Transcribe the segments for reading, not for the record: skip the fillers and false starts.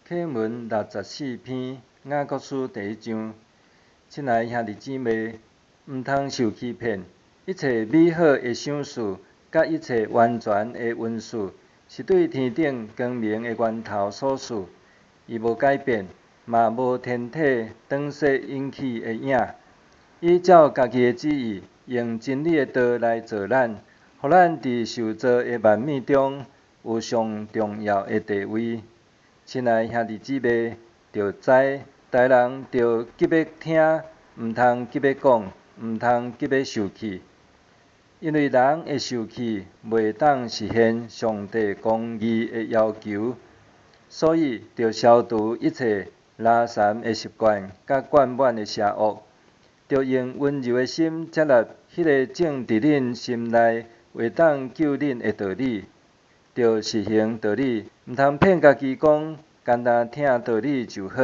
启文64篇，雅各书第1章。亲爱兄弟姊妹，毋通受欺骗。一切美好的赏赐，甲一切完全的恩赐，是对天顶光明的源头所赐。伊无改变，嘛无天体转世引起的影。伊照家己的旨意，用真理的道来造咱，互咱伫受造的万物中有上重要的地位。亲爱兄弟姊妹，着知大人着急要听，毋通急要讲，毋通急要受气。因为人会受气，袂当实现上帝公义的要求，所以着消除一切拉残的习惯，甲惯满的邪恶。着用温柔的心接纳迄个种伫恁心内，会当救恁的道理。着实行道理，毋通骗家己讲，简单听道理就好。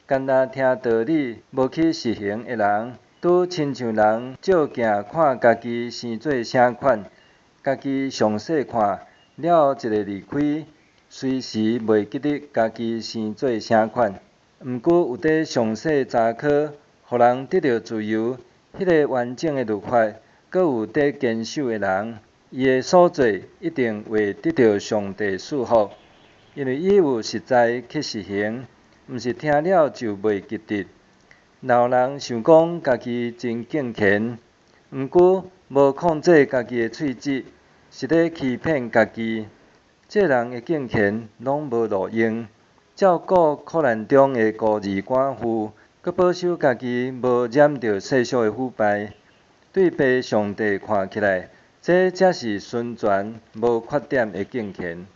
简单听道理，无去实行的人，拄亲像人照镜看家己生做啥款，家己详细看了一个离开，随时袂记得家己生做啥款。毋过有伫详细查考，互人得到自由，迄个完整的律法，阁有伫坚守的人，伊的所做一定会得到上帝赐福，因为伊有实在去实行，毋是听了就袂记得。若有人想讲家己真敬虔，毋过无控制家己的喙舌，是咧欺骗家己。这人的敬虔拢无路用，照顾苦难中的孤儿寡妇，阁保守家己无染着世俗的腐败。对被上帝看起来，这才是纯全无缺点的敬虔。